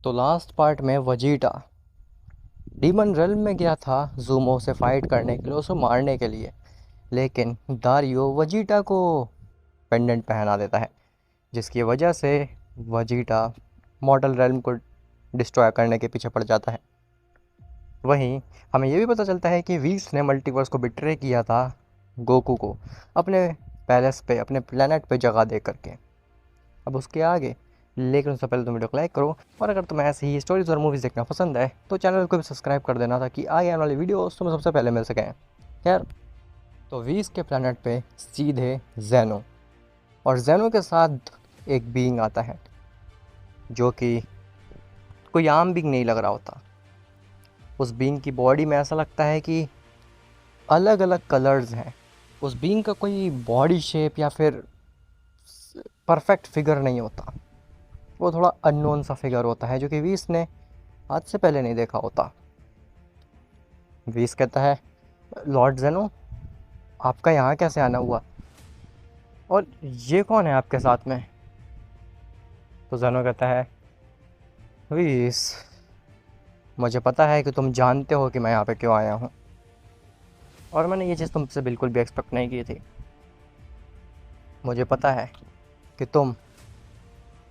तो last part में Vegeta demon realm में गया था ज़ूमो से फाइट करने के लिए, उसे मारने के लिए। लेकिन दारियो वजीटा को पेंडेंट पहना देता है, जिसकी वजह से वजीटा मॉर्टल रेल्म को डिस्ट्रॉय करने के पीछे पड़ जाता है। वहीं हमें ये भी पता चलता है कि वीस ने मल्टीवर्स को बिट्रे किया था गोकू को अपने पैलेस पे, अपने प्लेनेट पे जगह दे करके। अब उसके आगे, लेकिन उससे पहले तुम वीडियो को लाइक करो, और अगर तुम्हें ऐसी ही स्टोरीज और मूवीज़ देखना पसंद है तो चैनल को भी सब्सक्राइब कर देना, ताकि आगे आने वाली वीडियोस तुम्हें सबसे पहले मिल सकें। खैर, तो वीस के प्लेनेट पे सीधे जेनो, और जेनो के साथ एक बीइंग आता है जो कि कोई आम बीइंग नहीं लग रहा होता। उस बीइंग की बॉडी में ऐसा लगता है कि अलग अलग कलर्स हैं। उस बीइंग का कोई बॉडी शेप या फिर परफेक्ट फिगर नहीं होता। वो थोड़ा अननोन सा फिगर होता है जो कि वीस ने आज से पहले नहीं देखा होता। वीस कहता है, लॉर्ड जेनो, आपका यहाँ कैसे आना हुआ, और ये कौन है आपके साथ में? तो जेनो कहता है, वीस, मुझे पता है कि तुम जानते हो कि मैं यहाँ पे क्यों आया हूँ, और मैंने ये चीज़ तुमसे बिल्कुल भी एक्सपेक्ट नहीं की थी। मुझे पता है कि तुम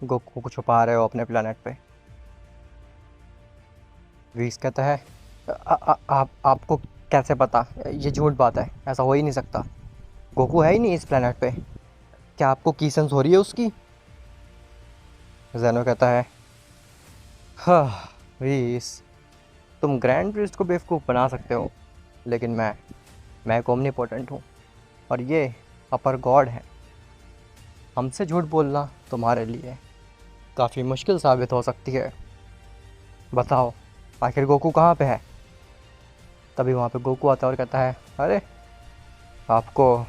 गोकू को छुपा रहे हो अपने प्लेनेट पे। वीस कहता है, आपको कैसे पता? ये झूठ बात है, ऐसा हो ही नहीं सकता। गोकू है ही नहीं इस प्लेनेट पे। क्या आपको की सेंस हो रही है उसकी? जेनो कहता है, हाँ वीस, तुम ग्रैंड प्रिस्ट को बेवकूफ़ बना सकते हो, लेकिन मैं एक ओमनीपोटेंट हूँ, और ये अपर गॉड है। हमसे झूठ बोलना तुम्हारे लिए काफ़ी मुश्किल साबित हो सकती है। बताओ, आखिर गोकू कहाँ पे है? तभी वहाँ पे गोकू आता है और कहता है, अरे, आपको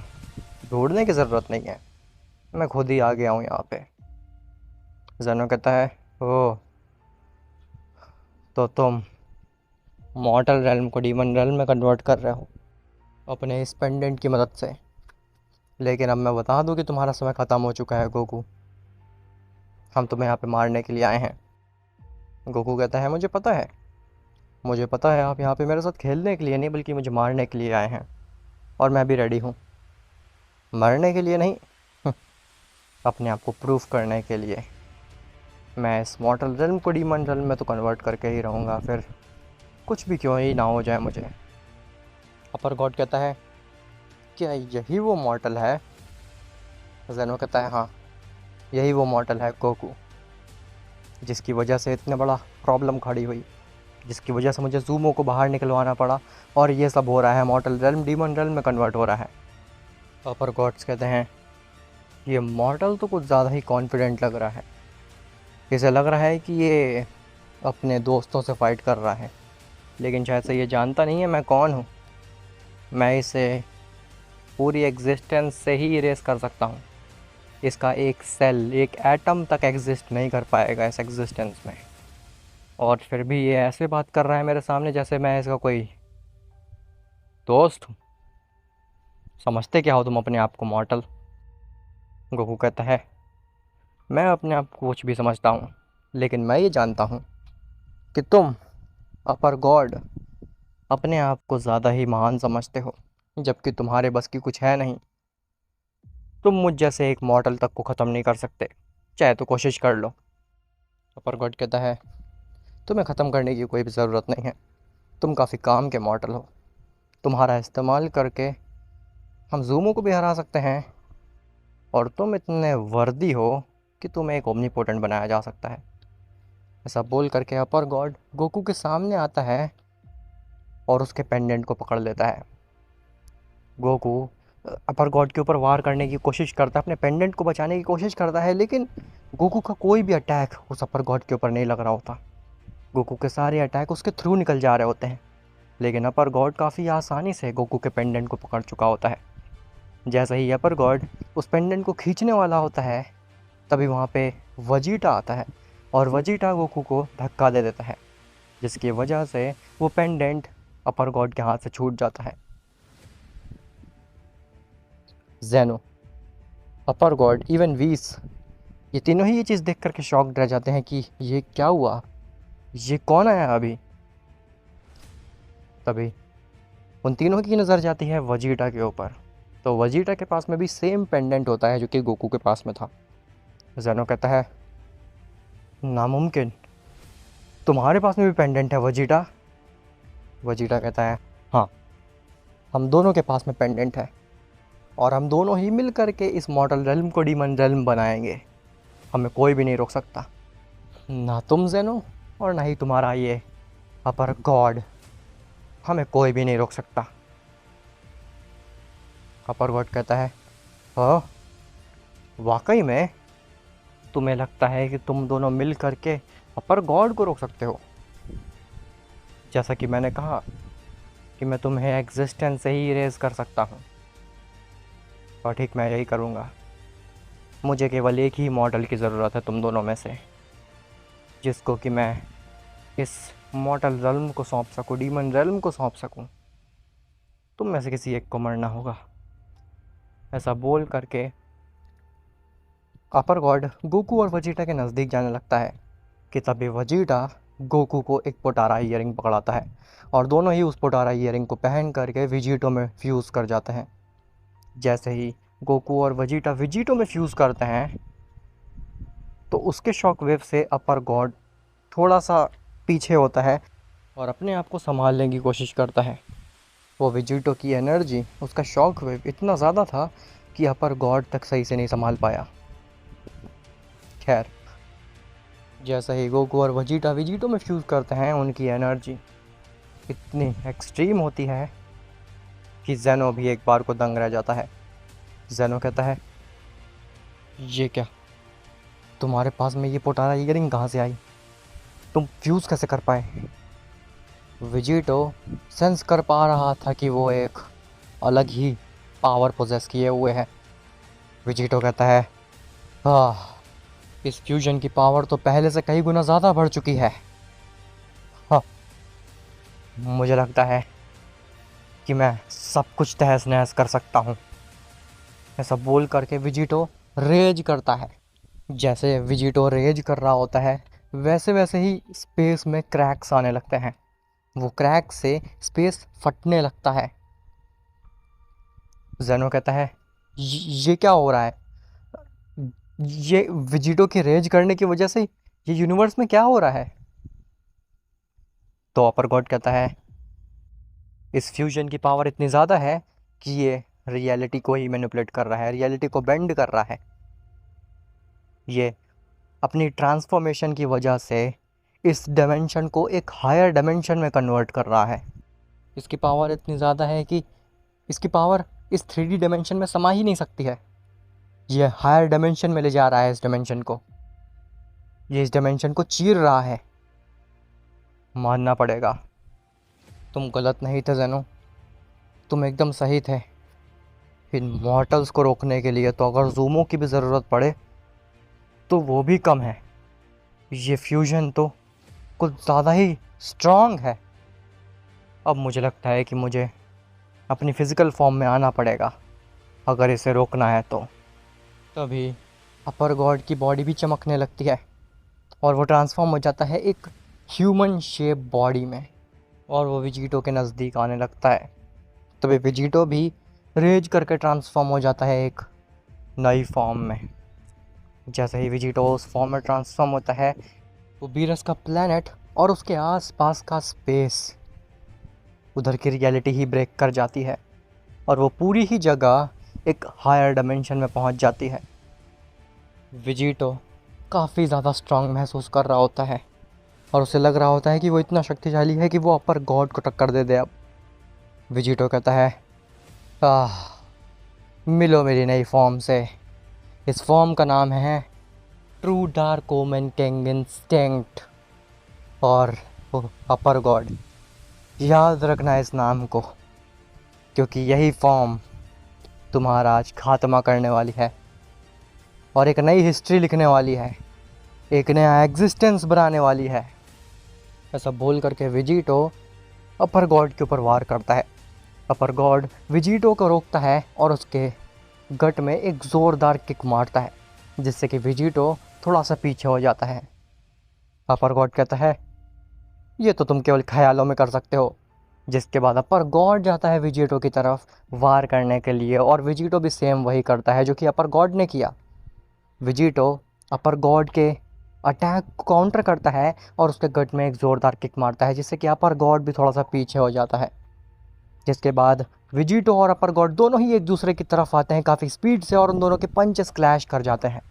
ढूंढने की ज़रूरत नहीं है, मैं खुद ही आ गया हूँ यहाँ पे। जेनो कहता है, ओह, तो तुम मॉर्टल रेल्म को डीमन रेल्म में कन्वर्ट कर रहे हो अपने इस पेंडेंट की मदद से। लेकिन अब मैं बता दूं कि तुम्हारा समय ख़त्म हो चुका है गोकू। हम तुम्हें यहाँ पे मारने के लिए आए हैं। गोकू कहता है, मुझे पता है, मुझे पता है, आप यहाँ पे मेरे साथ खेलने के लिए नहीं बल्कि मुझे मारने के लिए आए हैं, और मैं भी रेडी हूँ। मरने के लिए नहीं, अपने आप को प्रूफ करने के लिए। मैं इस मॉर्टल रेल्म को डीमन रेल्म में तो कन्वर्ट करके ही रहूँगा, फिर कुछ भी क्यों ही ना हो जाए मुझे। अपर गॉड कहता है, क्या यही वो मॉर्टल है? जेनो कहता है, हाँ, यही वो मॉर्टल है गोकू, जिसकी वजह से इतना बड़ा प्रॉब्लम खड़ी हुई, जिसकी वजह से मुझे ज़ूमो को बाहर निकलवाना पड़ा, और ये सब हो रहा है मॉर्टल रेल्म डीमन रेल्म में कन्वर्ट हो रहा है। अपर गॉड्स कहते हैं, ये मॉर्टल तो कुछ ज़्यादा ही कॉन्फिडेंट लग रहा है। इसे लग रहा है कि ये अपने दोस्तों से फाइट कर रहा है, लेकिन शायद से ये जानता नहीं है मैं कौन हूँ। मैं इसे पूरी एग्जिस्टेंस से ही इरेज कर सकता हूँ। इसका एक सेल, एक एटम तक एग्जिस्ट नहीं कर पाएगा इस एग्जिस्टेंस में। और फिर भी ये ऐसे बात कर रहा है मेरे सामने जैसे मैं इसका कोई दोस्त हूँ। समझते क्या हो तुम अपने आप को मॉर्टल? गोकू कहता है, मैं अपने आप को कुछ भी समझता हूँ, लेकिन मैं ये जानता हूँ कि तुम, अपर गॉड, अपने आप को ज़्यादा ही महान समझते हो, जबकि तुम्हारे बस की कुछ है नहीं। तुम मुझ जैसे एक मॉर्टल तक को ख़त्म नहीं कर सकते, चाहे तो कोशिश कर लो। अपर गॉड कहता है, तुम्हें ख़त्म करने की कोई भी ज़रूरत नहीं है। तुम काफ़ी काम के मॉडल हो। तुम्हारा इस्तेमाल करके हम ज़ूमो को भी हरा सकते हैं, और तुम इतने वर्दी हो कि तुम्हें एक ओमनीपोटेंट बनाया जा सकता है। ऐसा बोल करके अपर गॉड गोकू के सामने आता है और उसके पेंडेंट को पकड़ लेता है। गोकू अपर गॉड के ऊपर वार करने की कोशिश करता है, अपने पेंडेंट को बचाने की कोशिश करता है, लेकिन गोकू का कोई भी अटैक उस अपर गॉड के ऊपर नहीं लग रहा होता। गोकू के सारे अटैक उसके थ्रू निकल जा रहे होते हैं, लेकिन अपर गॉड काफ़ी आसानी से गोकू के पेंडेंट को पकड़ चुका होता है। जैसे ही अपर गॉड उस पेंडेंट को खींचने वाला होता है, तभी वहाँ पे वजीटा आता है, और वजीटा गोकू को धक्का दे देता है, जिसकी वजह से वो पेंडेंट अपर गॉड के हाथ से छूट जाता है। जेनो, अपर गॉड, इवन वीस, ये तीनों ही ये चीज़ देख करके शॉक्ड रह जाते हैं कि ये क्या हुआ। ये कौन आया अभी? तभी उन तीनों की नज़र जाती है वजीटा के ऊपर। तो वजीटा के पास में भी सेम पेंडेंट होता है जो कि गोकू के पास में था। जेनो कहता है, नामुमकिन, तुम्हारे पास में भी पेंडेंट है वजीटा? वजीटा कहता है, हाँ, हम दोनों के पास में पेंडेंट है और हम दोनों ही मिल करके इस मॉर्टल रेल्म को डीमन रेल्म बनाएंगे। हमें कोई भी नहीं रोक सकता, ना तुम जेनो और ना ही तुम्हारा ये अपर गॉड। हमें कोई भी नहीं रोक सकता। अपर गॉड कहता है, हाँ, वाकई में तुम्हें लगता है कि तुम दोनों मिल करके अपर गॉड को रोक सकते हो? जैसा कि मैंने कहा कि मैं तुम्हें एग्जिस्टेंस से ही इरेज कर सकता हूँ, और ठीक मैं यही करूँगा। मुझे केवल एक ही मॉडल की ज़रूरत है तुम दोनों में से, जिसको कि मैं इस मॉर्टल रेल्म को सौंप सकूँ, डीमन रेल्म को सौंप सकूँ। तुम में से किसी एक को मरना होगा। ऐसा बोल करके अपर गॉड गोकू और वजीटा के नज़दीक जाने लगता है कि तभी वजीटा गोकू को एक पोटारा ईयरिंग पकड़ाता है और दोनों ही उस पोटारा ईयरिंग को पहन करके विजिटो में फ्यूज़ कर जाते हैं। जैसे ही गोकू और वजीटा विजिटो में फ्यूज़ करते हैं तो उसके शॉक वेव से अपर गॉड थोड़ा सा पीछे होता है और अपने आप को संभालने की कोशिश करता है। वो विजिटो की एनर्जी, उसका शॉक वेव इतना ज़्यादा था कि अपर गॉड तक सही से नहीं संभाल पाया। खैर, जैसे ही गोकू और वजीटा विजिटो में फ्यूज़ करते हैं, उनकी एनर्जी इतनी एक्सट्रीम होती है कि जेनो भी एक बार को दंग रह जाता है। जेनो कहता है, ये क्या, तुम्हारे पास में ये पोटारा ईयरिंग कहाँ से आई? तुम फ्यूज़ कैसे कर पाए? विजिटो सेंस कर पा रहा था कि वो एक अलग ही पावर पोजेस किए हुए है। विजिटो कहता है, आह, इस फ्यूजन की पावर तो पहले से कई गुना ज़्यादा बढ़ चुकी है। हाँ, मुझे लगता है कि मैं सब कुछ तहस नहस कर सकता हूँ। ऐसा बोल करके विजिटो रेज करता है। जैसे विजिटो रेज कर रहा होता है, वैसे वैसे ही स्पेस में क्रैक्स आने लगते हैं। वो क्रैक से स्पेस फटने लगता है। जेनो कहता है, ये क्या हो रहा है? ये विजिटो के रेज करने की वजह से ये यूनिवर्स में क्या हो रहा है? तो अपर गॉड कहता है, इस फ्यूजन की पावर इतनी ज़्यादा है कि ये रियलिटी को ही मैनिपुलेट कर रहा है, रियलिटी को बेंड कर रहा है। ये अपनी ट्रांसफॉर्मेशन की वजह से इस डायमेंशन को एक हायर डायमेंशन में कन्वर्ट कर रहा है। इसकी पावर इतनी ज़्यादा है कि इसकी पावर इस 3D डायमेंशन में समा ही नहीं सकती है। ये हायर डायमेंशन में ले जा रहा है इस डायमेंशन को। ये इस डायमेंशन को चीर रहा है। मानना पड़ेगा, तुम गलत नहीं थे जेनो, तुम एकदम सही थे। इन मॉर्टल्स को रोकने के लिए तो अगर ज़ूमो की भी ज़रूरत पड़े तो वो भी कम है। ये फ्यूजन तो कुछ ज़्यादा ही स्ट्रॉन्ग है। अब मुझे लगता है कि मुझे अपनी फ़िज़िकल फॉर्म में आना पड़ेगा अगर इसे रोकना है तो। तभी अपर गॉड की बॉडी भी चमकने लगती है और वो ट्रांसफॉर्म हो जाता है एक ह्यूमन शेप बॉडी में, और वो विजिटो के नज़दीक आने लगता है। तभी विजिटो भी रेज करके ट्रांसफॉर्म हो जाता है एक नई फॉर्म में। जैसे ही विजिटो उस फॉर्म में ट्रांसफॉर्म होता है, वो बीरस का प्लैनेट और उसके आसपास का स्पेस, उधर की रियलिटी ही ब्रेक कर जाती है और वो पूरी ही जगह एक हायर डायमेंशन में पहुंच जाती है। विजिटो काफ़ी ज़्यादा स्ट्रांग महसूस कर रहा होता है और उसे लग रहा होता है कि वो इतना शक्तिशाली है कि वो अपर गॉड को टक्कर दे दे। अब विजिटो कहता है, आह, मिलो मेरी नई फॉर्म से। इस फॉर्म का नाम है true dark omen king instinct. और अपर गॉड, याद रखना इस नाम को, क्योंकि यही फॉर्म तुम्हारा आज खात्मा करने वाली है और एक नई हिस्ट्री लिखने वाली है, एक नया एग्जिस्टेंस बनाने वाली है। ऐसा बोल करके विजिटो अपर गॉड के ऊपर वार करता है। अपर गॉड विजिटो को रोकता है और उसके गट में एक ज़ोरदार किक मारता है, जिससे कि विजिटो थोड़ा सा पीछे हो जाता है। अपर गॉड कहता है, ये तो तुम केवल ख्यालों में कर सकते हो। जिसके बाद अपर गॉड जाता है विजिटो की तरफ वार करने के लिए, और विजिटो भी सेम वही करता है जो कि अपर गॉड ने किया। विजिटो अपर गॉड के अटैक को काउंटर करता है और उसके गट में एक ज़ोरदार किक मारता है, जिससे कि अपर गॉड भी थोड़ा सा पीछे हो जाता है। जिसके बाद विजिटो और अपर गॉड दोनों ही एक दूसरे की तरफ आते हैं काफ़ी स्पीड से, और उन दोनों के पंचेस क्लैश कर जाते हैं।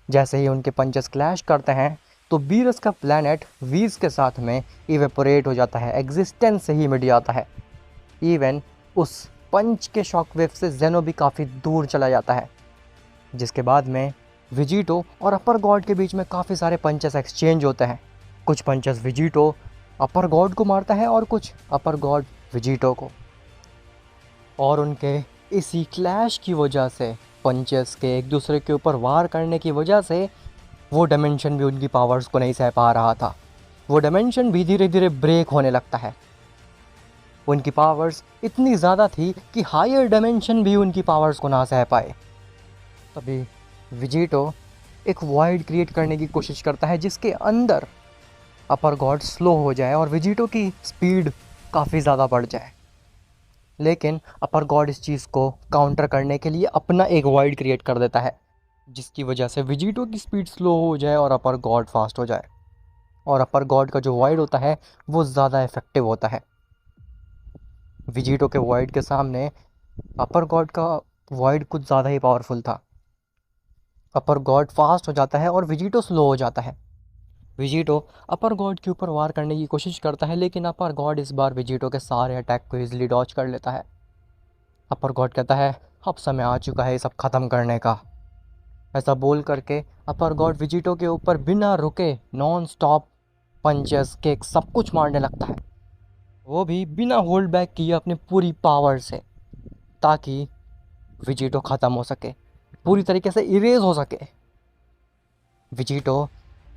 जैसे ही उनके पंचेस क्लैश करते हैं तो बीरस का प्लैनेट वीज के साथ में इवेपोरेट हो जाता है, एग्जिस्टेंस से ही मिट जाता है। इवन उस पंच के शॉकवेव से जेनो भी काफ़ी दूर चला जाता है। जिसके बाद में विजिटो और अपर गॉड के बीच में काफ़ी सारे पंचेस एक्सचेंज होते हैं। कुछ पंचेस विजिटो अपर गॉड को मारता है और कुछ अपर गॉड विजिटो को, और उनके इसी क्लैश की वजह से, पंचेस के एक दूसरे के ऊपर वार करने की वजह से, वो डायमेंशन भी उनकी पावर्स को नहीं सह पा रहा था। वो डायमेंशन भी धीरे धीरे ब्रेक होने लगता है। उनकी पावर्स इतनी ज़्यादा थी कि हायर डायमेंशन भी उनकी पावर्स को ना सह पाए। तभी विजिटो एक वॉइड क्रिएट करने की कोशिश करता है जिसके अंदर अपर गॉड स्लो हो जाए और विजिटो की स्पीड काफ़ी ज़्यादा बढ़ जाए। लेकिन अपर गॉड इस चीज़ को काउंटर करने के लिए अपना एक वॉइड क्रिएट कर देता है, जिसकी वजह से विजिटो की स्पीड स्लो हो जाए और अपर गॉड फास्ट हो जाए। और अपर गॉड का जो वॉइड होता है वो ज़्यादा इफेक्टिव होता है। विजिटो के वॉइड के सामने अपर गॉड का वॉइड कुछ ज़्यादा ही पावरफुल था। अपर गॉड फास्ट हो जाता है और विजिटो स्लो हो जाता है। विजिटो अपर गॉड के ऊपर वार करने की कोशिश करता है, लेकिन अपर गॉड इस बार विजिटो के सारे अटैक को इजीली डॉज कर लेता है। अपर गॉड कहता है अब समय आ चुका है ये सब ख़त्म करने का। ऐसा बोल करके अपर गॉड विजिटो के ऊपर बिना रुके नॉन स्टॉप पंचेस किक सब कुछ मारने लगता है, वो भी बिना होल्ड बैक किए अपनी पूरी पावर से, ताकि विजिटो ख़त्म हो सके, पूरी तरीके से इरेज हो सके। विजिटो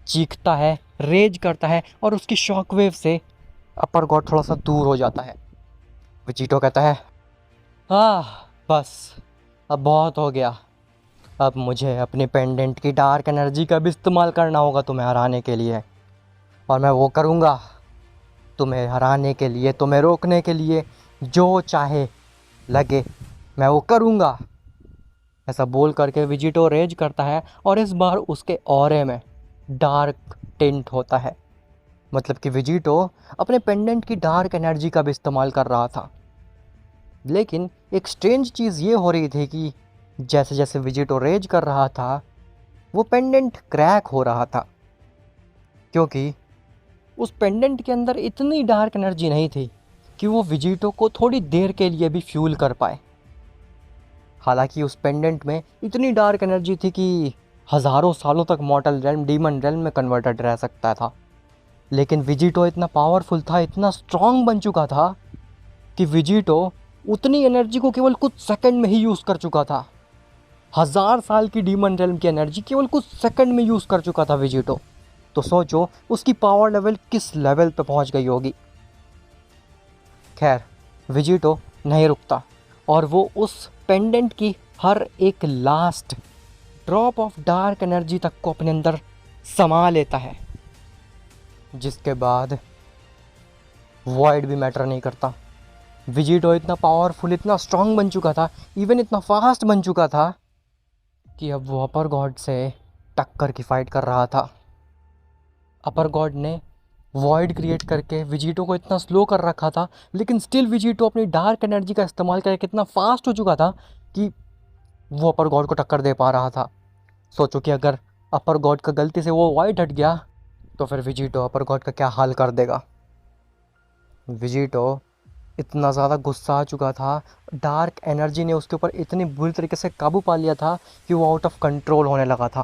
चीखता है, रेज करता है, और उसकी शॉकवेव से अपर गॉड थोड़ा सा दूर हो जाता है। विजिटो कहता है बस अब बहुत हो गया, अब मुझे अपनी पेंडेंट की डार्क एनर्जी का भी इस्तेमाल करना होगा तुम्हें हराने के लिए, और मैं वो करूँगा। तुम्हें हराने के लिए, तुम्हें रोकने के लिए जो चाहे लगे मैं वो करूँगा। ऐसा बोल करके विजिटो रेज करता है, और इस बार उसके ऑरे में डार्क टिंट होता है। मतलब कि विजिटो अपने पेंडेंट की डार्क एनर्जी का भी इस्तेमाल कर रहा था। लेकिन एक स्ट्रेंज चीज़ ये हो रही थी कि जैसे जैसे विजिटो रेज कर रहा था वो पेंडेंट क्रैक हो रहा था, क्योंकि उस पेंडेंट के अंदर इतनी डार्क एनर्जी नहीं थी कि वो विजिटो को थोड़ी देर के लिए भी फ्यूल कर पाए। हालांकि उस पेंडेंट में इतनी डार्क एनर्जी थी कि हज़ारों सालों तक मॉर्टल रेल्म, डीमन रेल्म में कन्वर्टेड रह सकता था। लेकिन विजिटो इतना पावरफुल था, इतना स्ट्रांग बन चुका था कि विजिटो उतनी एनर्जी को केवल कुछ सेकंड में ही यूज़ कर चुका था। 1000 साल की डीमन रेल्म की एनर्जी केवल कुछ सेकंड में यूज़ कर चुका था विजिटो। तो सोचो उसकी पावर लेवल किस लेवल पे पहुंच गई होगी। खैर, विजिटो नहीं रुकता और वो उस पेंडेंट की हर एक last drop of dark energy तक को अपने अंदर समा लेता है। जिसके बाद वॉइड भी मैटर नहीं करता। विजिटो इतना पावरफुल, इतना स्ट्रांग बन चुका था, इवन इतना फास्ट बन चुका था कि अब वो अपर गॉड से टक्कर की फाइट कर रहा था। अपर गॉड ने वॉइड क्रिएट करके विजिटो को इतना स्लो कर रखा था, लेकिन स्टिल विजिटो अपनी डार्क एनर्जी का इस्तेमाल करके इतना फास्ट हो चुका था कि वो अपर गॉड को टक्कर दे पा रहा था। सोचो कि अगर अपर गॉड का गलती से वो वॉइड हट गया तो फिर विजिटो अपर गॉड का क्या हाल कर देगा। विजिटो इतना ज़्यादा गुस्सा आ चुका था, डार्क एनर्जी ने उसके ऊपर इतनी बुरी तरीके से काबू पा लिया था कि वो आउट ऑफ कंट्रोल होने लगा था।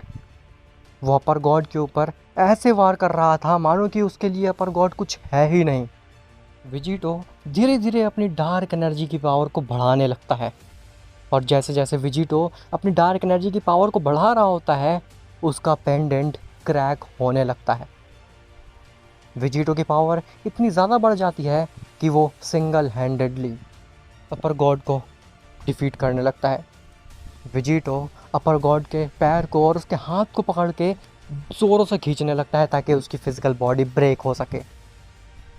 वो अपर गॉड के ऊपर ऐसे वार कर रहा था मानो कि उसके लिए अपर गॉड कुछ है ही नहीं। विजिटो धीरे धीरे अपनी डार्क एनर्जी की पावर को बढ़ाने लगता है, और जैसे जैसे विजिटो अपनी डार्क एनर्जी की पावर को बढ़ा रहा होता है उसका पेंडेंट क्रैक होने लगता है। विजिटो की पावर इतनी ज़्यादा बढ़ जाती है कि वो सिंगल हैंडेडली अपर गॉड को डिफीट करने लगता है। विजिटो अपर गॉड के पैर को और उसके हाथ को पकड़ के ज़ोरों से खींचने लगता है ताकि उसकी फिजिकल बॉडी ब्रेक हो सके,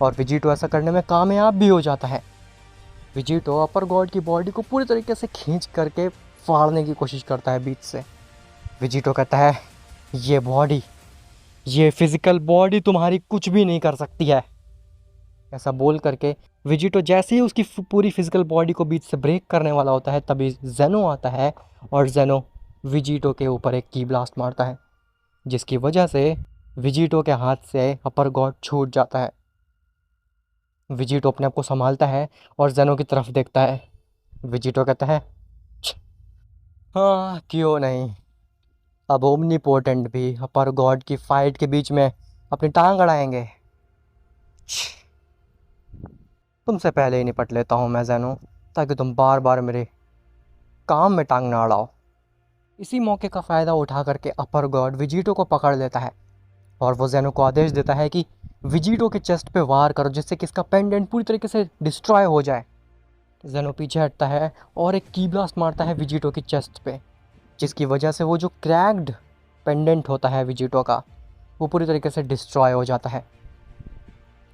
और विजिटो ऐसा करने में कामयाब भी हो जाता है। विजिटो अपर गॉड की बॉडी को पूरी तरीके से खींच करके फाड़ने की कोशिश करता है बीच से। विजिटो कहता है ये बॉडी, ये फिजिकल बॉडी तुम्हारी कुछ भी नहीं कर सकती है। ऐसा बोल करके विजिटो जैसे ही उसकी पूरी फिजिकल बॉडी को बीच से ब्रेक करने वाला होता है, तभी जेनो आता है और जेनो विजिटो के ऊपर एक की ब्लास्ट मारता है, जिसकी वजह से विजिटो के हाथ से अपर गॉड छूट जाता है। विजिटो अपने आप को संभालता है और जेनो की तरफ देखता है। विजिटो कहता है हाँ क्यों नहीं, अब ओमनीपोटेंट भी अपर गॉड की फाइट के बीच में अपनी टांग अड़ाएंगे। तुमसे पहले ही निपट लेता हूँ मैं जेनो, ताकि तुम बार बार मेरे काम में टांग ना अड़ाओ। इसी मौके का फ़ायदा उठा करके अपर गॉड विजिटो को पकड़ लेता है और वो जेनो को आदेश देता है कि विजिटो के चेस्ट पे वार करो, जिससे कि इसका पेंडेंट पूरी तरीके से डिस्ट्रॉय हो जाए। जेनो पीछे हटता है और एक की ब्लास्ट मारता है विजिटो की चेस्ट पे, जिसकी वजह से वो जो क्रैक्ड पेंडेंट होता है विजिटो का, वो पूरी तरीके से डिस्ट्रॉय हो जाता है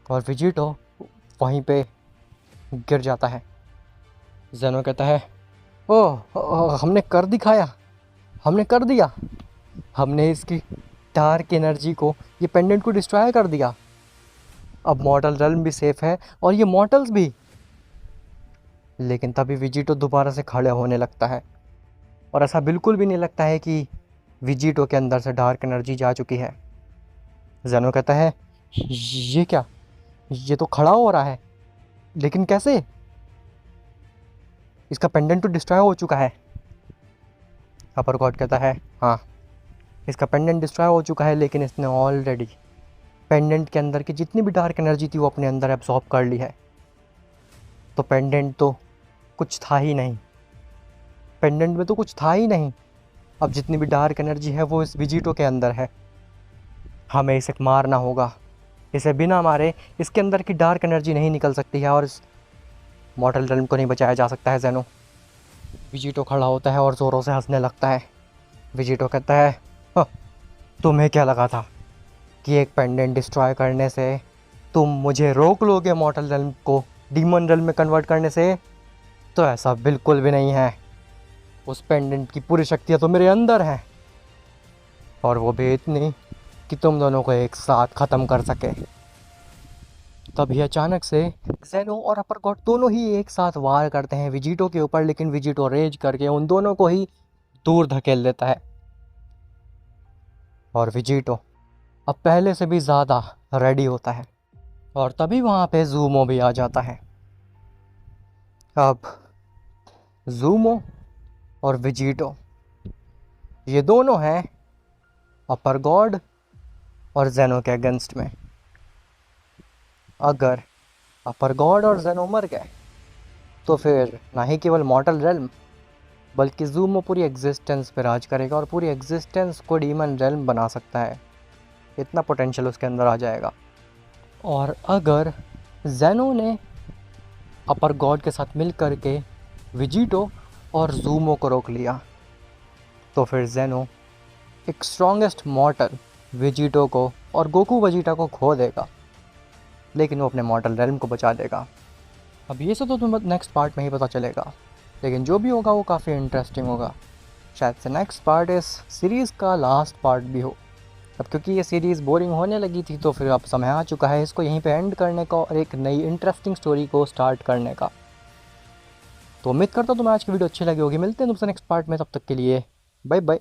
और विजिटो वहीं पे गिर जाता है। जेनो कहता है हमने कर दिखाया, हमने कर दिया, हमने इसकी डार्क एनर्जी को, ये पेंडेंट को डिस्ट्रॉय कर दिया। अब मॉर्टल रेल्म भी सेफ है और ये मॉर्टल्स भी। लेकिन तभी विजिटो दोबारा से खड़े होने लगता है और ऐसा बिल्कुल भी नहीं लगता है कि विजिटो के अंदर से डार्क एनर्जी जा चुकी है। जेनो कहता है ये क्या, ये तो खड़ा हो रहा है, लेकिन कैसे? इसका पेंडेंट तो डिस्ट्रॉय हो चुका है। अपर गॉड कहता है हाँ, इसका पेंडेंट डिस्ट्रॉय हो चुका है, लेकिन इसने ऑलरेडी पेंडेंट के अंदर की जितनी भी डार्क एनर्जी थी वो अपने अंदर एब्जॉर्ब कर ली है। तो पेंडेंट तो कुछ था ही नहीं, पेंडेंट में तो कुछ था ही नहीं। अब जितनी भी डार्क एनर्जी है वो इस विजिटो के अंदर है। हमें इसे मारना होगा, इसे बिना मारे इसके अंदर की डार्क एनर्जी नहीं निकल सकती है और इस मॉर्टल रेल्म को नहीं बचाया जा सकता है। जेनो विजिटो खड़ा होता है और ज़ोरों से हंसने लगता है। विजिटो कहता है तुम्हें क्या लगा था कि एक पेंडेंट डिस्ट्रॉय करने से तुम मुझे रोक लोगे मॉर्टल रेल्म को डीमन रेल्म में कन्वर्ट करने से? तो ऐसा बिल्कुल भी नहीं है। उस पेंडेंट की पूरी शक्तियाँ तो मेरे अंदर हैं, और वो भी इतनी कि तुम दोनों को एक साथ ख़त्म कर सके। तभी अचानक से जेनो और अपर गॉड दोनों ही एक साथ वार करते हैं विजिटो के ऊपर, लेकिन विजिटो रेज करके उन दोनों को ही दूर धकेल देता है और विजिटो अब पहले से भी ज़्यादा रेडी होता है। और तभी वहाँ पे ज़ूमो भी आ जाता है। अब ज़ूमो और विजिटो ये दोनों हैं अपर गॉड और जेनो के अगेंस्ट में। अगर अपर गॉड और जेनो मर गए तो फिर ना ही केवल मॉर्टल रेल्म बल्कि ज़ूमो पूरी एग्जिस्टेंस पे राज करेगा और पूरी एग्जिस्टेंस को डीमन रेल्म बना सकता है। इतना पोटेंशियल उसके अंदर आ जाएगा। और अगर जेनो ने अपर गॉड के साथ मिल करके विजिटो और ज़ूमो को रोक लिया तो फिर जेनो एक स्ट्रॉन्गेस्ट मॉर्टल विजिटो को और गोकू वेजिटा को खो देगा, लेकिन वो अपने मॉर्टल रेल्म को बचा लेगा। अब ये सब तो तुम्हें नेक्स्ट पार्ट में ही पता चलेगा, लेकिन जो भी होगा वो काफ़ी इंटरेस्टिंग होगा। शायद से नेक्स्ट पार्ट इस सीरीज़ का लास्ट पार्ट भी हो। अब क्योंकि ये सीरीज़ बोरिंग होने लगी थी तो फिर अब समय आ चुका है इसको यहीं पे एंड करने का और एक नई इंटरेस्टिंग स्टोरी को स्टार्ट करने का। तो उम्मीद करता हूँ तुम्हें आज की वीडियो अच्छी लगी होगी। मिलते हैं तुमसे नेक्स्ट पार्ट में, तब तक के लिए बाय बाय।